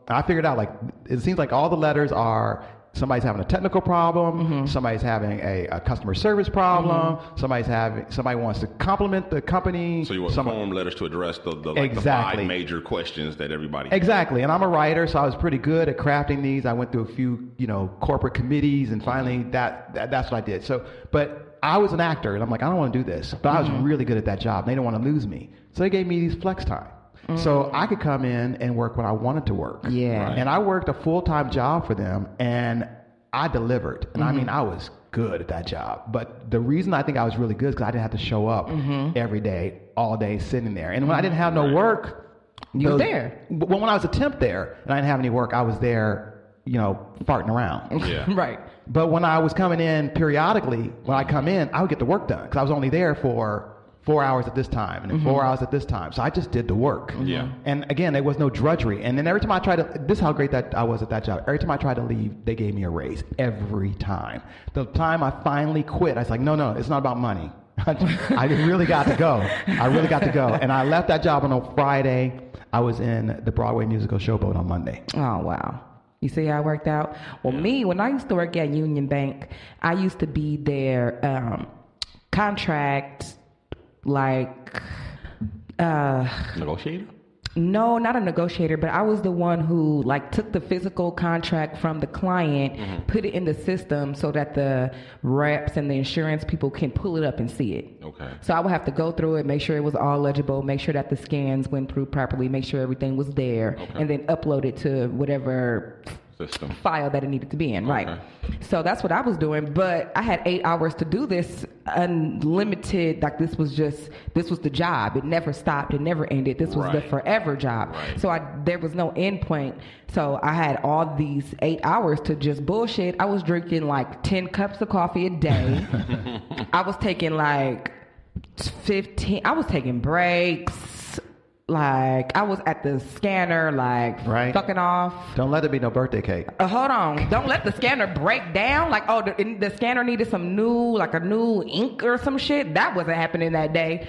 I figured out, like, it seems like all the letters are somebody's having a technical problem, somebody's having a customer service problem, somebody wants to compliment the company. So you want form letters to address the Exactly. the 5 major questions that everybody has. Exactly. And I'm a writer, so I was pretty good at crafting these. I went through a few, corporate committees, and finally that's what I did. So, but I was an actor, and I'm like, I don't want to do this. But I was really good at that job. They didn't want to lose me. So they gave me these flex time. So I could come in and work when I wanted to work. Yeah. Right. And I worked a full-time job for them, and I delivered. And I mean, I was good at that job. But the reason I think I was really good is because I didn't have to show up every day, all day, sitting there. And when I didn't have no work, you were there. Well, when I was a temp there and I didn't have any work, I was there, farting around. Yeah. Right. But when I was coming in periodically, when I come in, I would get the work done because I was only there for 4 hours at this time and then 4 hours at this time. So I just did the work. Yeah. And again, there was no drudgery. And then every time I tried to, this is how great that I was at that job. Every time I tried to leave, they gave me a raise. Every time. The time I finally quit, I was like, no, it's not about money. I really got to go. And I left that job on a Friday. I was in the Broadway musical Showboat on Monday. Oh, wow. You see how it worked out? Well, me, when I used to work at Union Bank, I used to be their contract, Negotiator? No, not a negotiator, but I was the one who took the physical contract from the client, put it in the system so that the reps and the insurance people can pull it up and see it. Okay. So I would have to go through it, make sure it was all legible, make sure that the scans went through properly, make sure everything was there, and then upload it to whatever system file that it needed to be in, right? So that's what I was doing, but I had 8 hours to do this unlimited, this was the job. It never stopped, it never ended. This was the forever job. Right. So there was no end point. So I had all these 8 hours to just bullshit. I was drinking 10 cups of coffee a day. I was taking 15, I was taking breaks. I was at the scanner, fucking off. Don't let it be no birthday cake. Hold on. Don't let the scanner break down. The scanner needed some new, a new ink or some shit. That wasn't happening that day.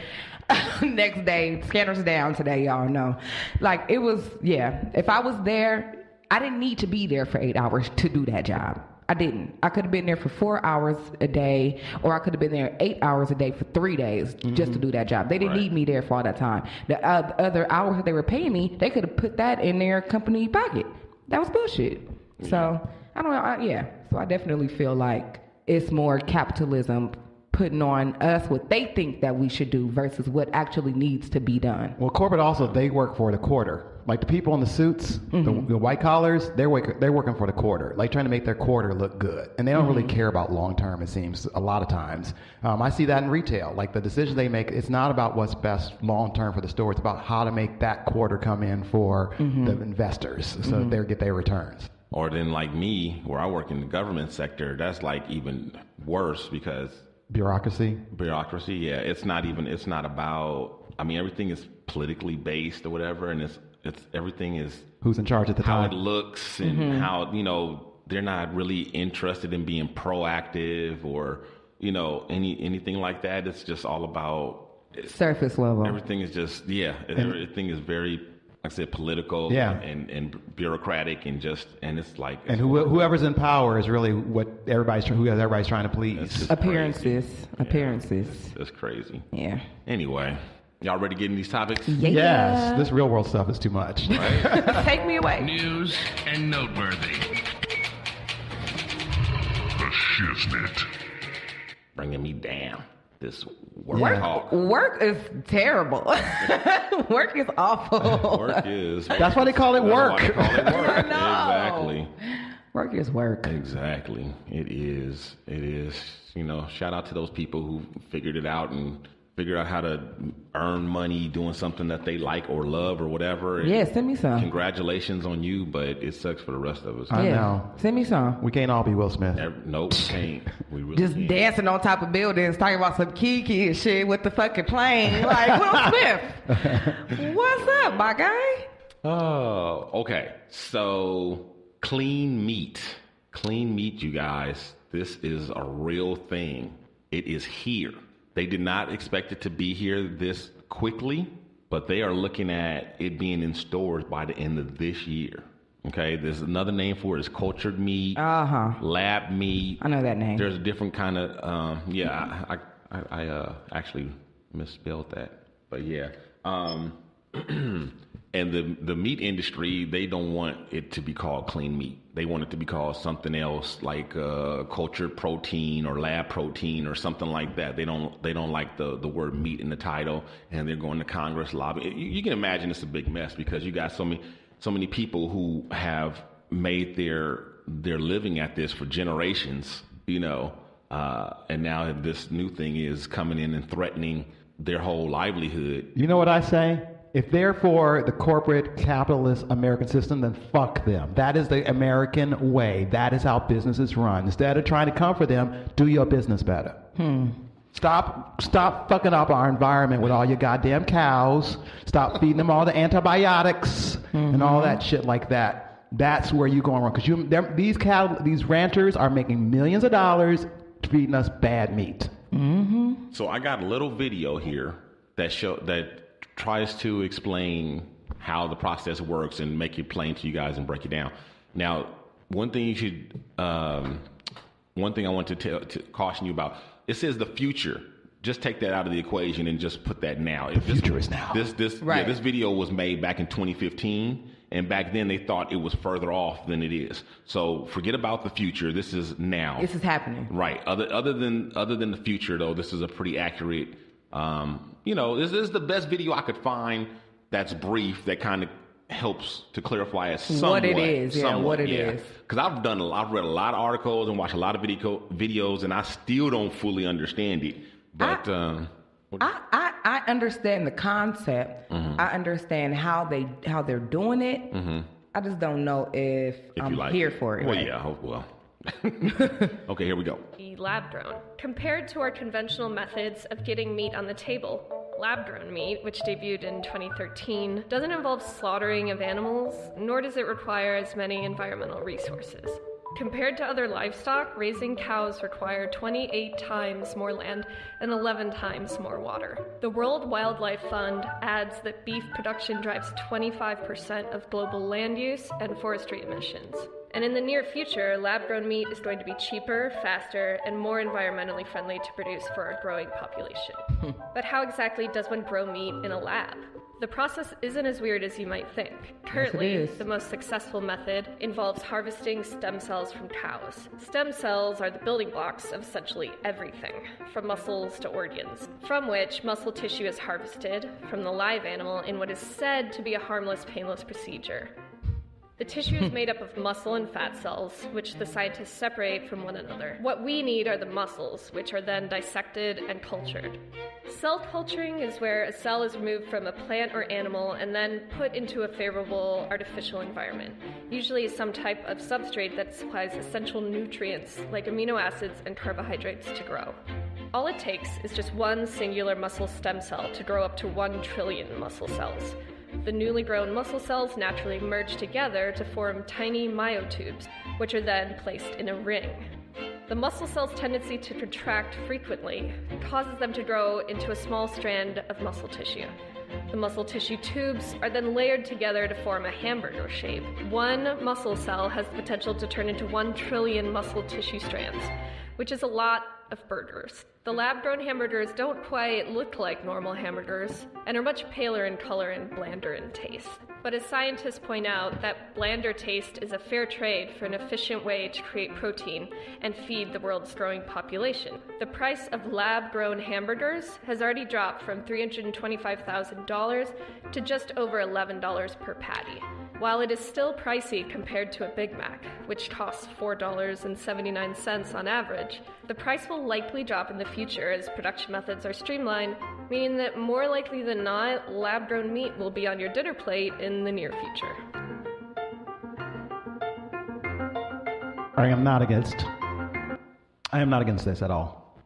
Next day, scanner's down today, y'all know. It was, if I was there, I didn't need to be there for 8 hours to do that job. I didn't. I could have been there for 4 hours a day, or I could have been there 8 hours a day for 3 days just to do that job. They didn't need me there for all that time. The other hours that they were paying me, they could have put that in their company pocket. That was bullshit. So, I don't know. So I definitely feel like it's more capitalism putting on us what they think that we should do versus what actually needs to be done. Well, corporate also, they work for the quarter. The people in the suits, the white collars, they're working for the quarter, trying to make their quarter look good. And they don't really care about long term, it seems, a lot of times. I see that in retail. The decisions they make, it's not about what's best long term for the store. It's about how to make that quarter come in for the investors so that they get their returns. Or then me, where I work in the government sector, that's even worse because... Bureaucracy, yeah. It's not about, everything is politically based or whatever, and everything is who's in charge at the how time. it looks and how, they're not really interested in being proactive or, anything like that. It's just all about surface level. Everything is just, everything is very, like I said, political and bureaucratic and it's and whoever's in power is really what everybody's trying to please. Appearances. That's crazy. Yeah. Anyway. Y'all ready to get in these topics? Yeah. Yes. This real world stuff is too much. Right? Take me away. News and noteworthy. The Shiznit. Bringing me down. This work talk. Work is terrible. Work is awful. Work is. That's why they call it work. I know. Exactly. Work is work. Exactly. It is. Shout out to those people who figured it out and figure out how to earn money doing something that they like or love or whatever. Yeah, send me some. Congratulations on you, but it sucks for the rest of us. I know. Send me some. We can't all be Will Smith. Nope, we can't. We really just can't. Dancing on top of buildings, talking about some Kiki and shit with the fucking plane. Will Smith. What's up, my guy? Oh, okay. So, clean meat. Clean meat, you guys. This is a real thing. It is here. They did not expect it to be here this quickly, but they are looking at it being in stores by the end of this year. Okay, there's another name for it. It's cultured meat, lab meat. I know that name. There's a different kind of, I actually misspelled that. But yeah. And the meat industry, they don't want it to be called clean meat. They want it to be called something else, like cultured protein or lab protein or something like that. They don't like the word meat in the title, and they're going to Congress lobby. You can imagine it's a big mess because you got so many people who have made their living at this for generations, and now this new thing is coming in and threatening their whole livelihood. You know what I say? If they're for the corporate capitalist American system, then fuck them. That is the American way. That is how businesses run. Instead of trying to come for them, do your business better. Stop fucking up our environment with all your goddamn cows. Stop feeding them all the antibiotics and all that shit like that. That's where you're going wrong. Because these ranchers are making millions of dollars feeding us bad meat. So I got a little video here that tries to explain how the process works and make it plain to you guys and break it down. Now, one thing I want to caution you about, it says the future. Just take that out of the equation and just put that now. The future is now. This video was made back in 2015, and back then they thought it was further off than it is. So forget about the future. This is now. This is happening. Right. Other than the future, though, this is a pretty accurate. This is the best video I could find that's brief, that kind of helps to clarify it somewhat. What it is, what it is. Because I've read a lot of articles and watched a lot of videos, and I still don't fully understand it. But I understand the concept. I understand how they're doing it. I just don't know if I'm here for it. Well, right? yeah, well. Okay, here we go. The lab grown. Compared to our conventional methods of getting meat on the table, lab grown meat, which debuted in 2013, doesn't involve slaughtering of animals, nor does it require as many environmental resources. Compared to other livestock, raising cows require 28 times more land and 11 times more water. The World Wildlife Fund adds that beef production drives 25% of global land use and forestry emissions. And in the near future, lab-grown meat is going to be cheaper, faster, and more environmentally friendly to produce for our growing population. But how exactly does one grow meat in a lab? The process isn't as weird as you might think. Currently, the most successful method involves harvesting stem cells from cows. Stem cells are the building blocks of essentially everything, from muscles to organs, from which muscle tissue is harvested from the live animal in what is said to be a harmless, painless procedure. The tissue is made up of muscle and fat cells, which the scientists separate from one another. What we need are the muscles, which are then dissected and cultured. Cell culturing is where a cell is removed from a plant or animal and then put into a favorable artificial environment, usually some type of substrate that supplies essential nutrients like amino acids and carbohydrates to grow. All it takes is just one singular muscle stem cell to grow up to 1 trillion muscle cells. The newly grown muscle cells naturally merge together to form tiny myotubes, which are then placed in a ring. The muscle cell's tendency to contract frequently causes them to grow into a small strand of muscle tissue. The muscle tissue tubes are then layered together to form a hamburger shape. One muscle cell has the potential to turn into 1 trillion muscle tissue strands, which is a lot of burgers. The lab-grown hamburgers don't quite look like normal hamburgers and are much paler in color and blander in taste. But as scientists point out, that blander taste is a fair trade for an efficient way to create protein and feed the world's growing population. The price of lab-grown hamburgers has already dropped from $325,000 to just over $11 per patty. While it is still pricey compared to a Big Mac, which costs $4.79 on average, the price will likely drop in the future as production methods are streamlined, meaning that more likely than not, lab-grown meat will be on your dinner plate in the near future. I am not against this at all.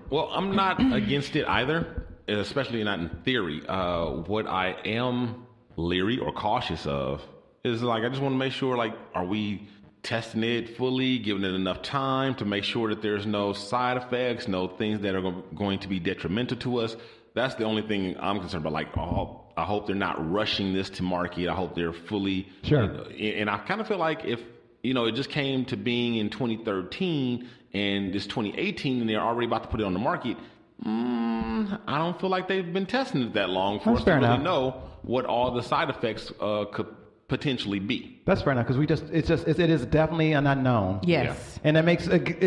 Well, I'm not against it either, especially not in theory. What I am leery or cautious of is I just want to make sure, are we testing it fully, giving it enough time to make sure that there's no side effects, no things that are going to be detrimental to us. That's the only thing I'm concerned about. I hope they're not rushing this to market. I hope they're fully Sure. And I kind of feel like if it just came to being in 2013 and it's 2018 and they're already about to put it on the market. I don't feel like they've been testing it that long for us to really know what all the side effects could potentially be. That's fair enough, because it is definitely an unknown. Yes. And it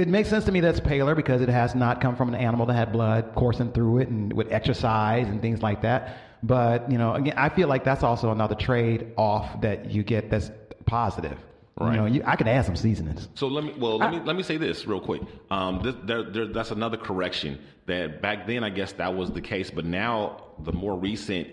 makes sense to me that's paler because it has not come from an animal that had blood coursing through it and with exercise and things like that. But, again, I feel like that's also another trade-off that you get that's positive. Right. I could add some seasonings. So let me say this real quick. That's another correction. That back then, I guess that was the case, but now the more recent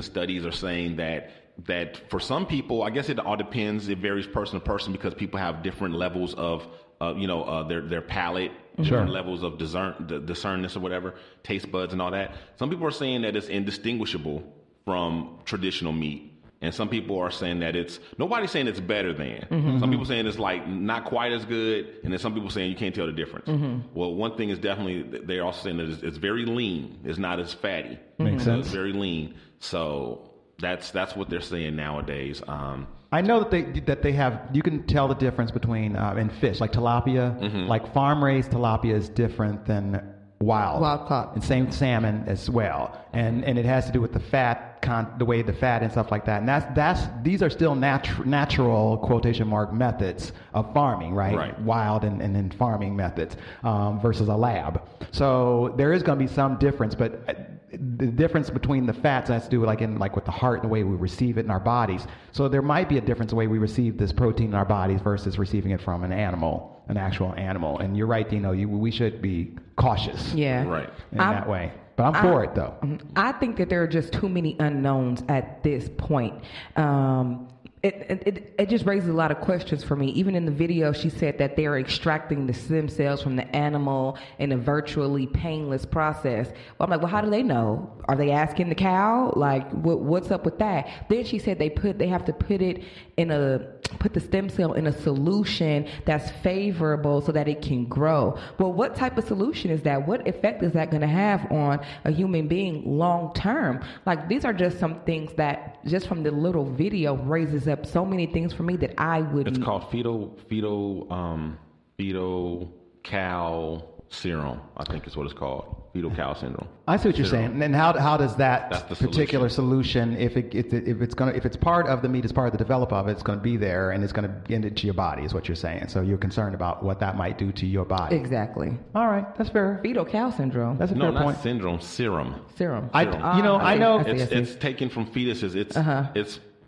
studies are saying that for some people, I guess it all depends. It varies person to person because people have different levels of their palate, different levels of discernness or whatever, taste buds and all that. Some people are saying that it's indistinguishable from traditional meat. And some people are saying that nobody's saying it's better than. Some people saying it's like not quite as good. And then some people saying you can't tell the difference. Well, one thing is definitely, they're also saying that it's very lean. It's not as fatty. Makes sense. It's very lean. So that's what they're saying nowadays. I know that they have, you can tell the difference between, in fish, like tilapia, like farm raised tilapia is different than wild caught, and same salmon as well, and it has to do with the fat the way the fat and stuff like that, and these are still natural quotation mark methods of farming, right? Wild and then farming methods versus a lab. So there is going to be some difference, but the difference between the fats has to do with the heart and the way we receive it in our bodies. So there might be a difference in the way we receive this protein in our bodies versus receiving it from an actual animal. And you're right, Dino, we should be cautious. Yeah. Right. In that way. But I'm for it, though. I think that there are just too many unknowns at this point. It just raises a lot of questions for me. Even in the video, she said that they're extracting the stem cells from the animal in a virtually painless process. Well, I'm like, well, how do they know? Are they asking the cow? Like, what's up with that? Then she said they have to put the stem cell in a solution that's favorable so that it can grow. Well, what type of solution is that? What effect is that going to have on a human being long term? Like, these are just some things that just from the little video raises up so many things for me that I wouldn't. It's called fetal cow serum, I think is what it's called. Fetal cow syndrome. I see what you're saying. And how does that particular solution, if it's part of the meat, is part of the develop of it, it's going to be there and it's going to get into your body, is what you're saying. So you're concerned about what that might do to your body. Exactly. All right, that's fair. Fetal cow syndrome. That's a fair point. No, not syndrome. Serum. I know. It's taken from fetuses.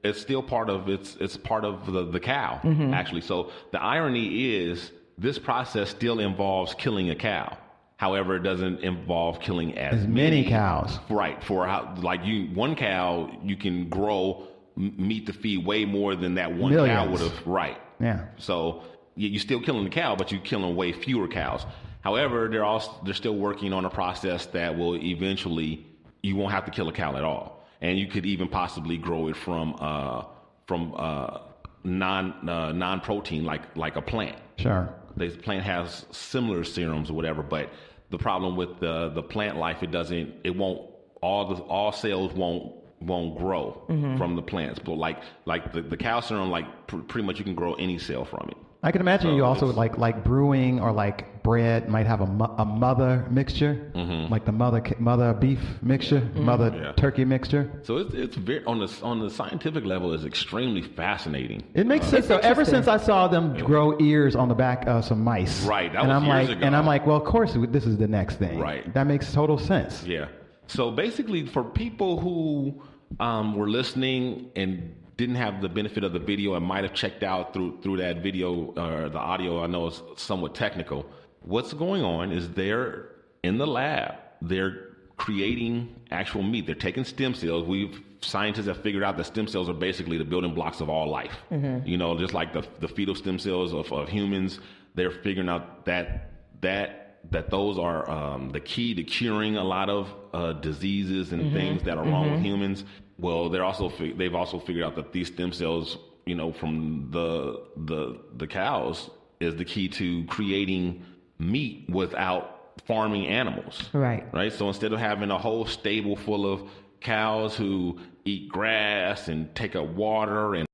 It's still part of it's part of the cow, actually. So the irony is this process still involves killing a cow. However, it doesn't involve killing as many cows. Right. One cow, you can grow meat to feed way more than that one cow would have. Right. Yeah. So you're still killing the cow, but you're killing way fewer cows. However, they're still working on a process that will eventually, you won't have to kill a cow at all. And you could even possibly grow it from non-protein, like a plant. Sure. The plant has similar serums or whatever, but the problem with the plant life, all cells won't grow from the plants. But like the cow serum, pretty much you can grow any cell from it. I can imagine you also like brewing or like bread might have a mother mixture, like the mother beef mixture, mother turkey mixture. So it's very on the scientific level, it's extremely fascinating. It makes sense. So ever since I saw them grow ears on the back of some mice, right? That was years ago. And I'm like, well, of course this is the next thing. Right. That makes total sense. Yeah. So basically, for people who were listening and didn't have the benefit of the video and might have checked out through that video or the audio, I know it's somewhat technical. What's going on is they're in the lab. They're creating actual meat. They're taking stem cells. Scientists have figured out that stem cells are basically the building blocks of all life. Just like the fetal stem cells of humans, they're figuring out that those are the key to curing a lot of diseases and things that are wrong with humans. Well, they've also figured out that these stem cells, from the cows, is the key to creating meat without farming animals. Right. Right. So instead of having a whole stable full of cows who eat grass and take up water and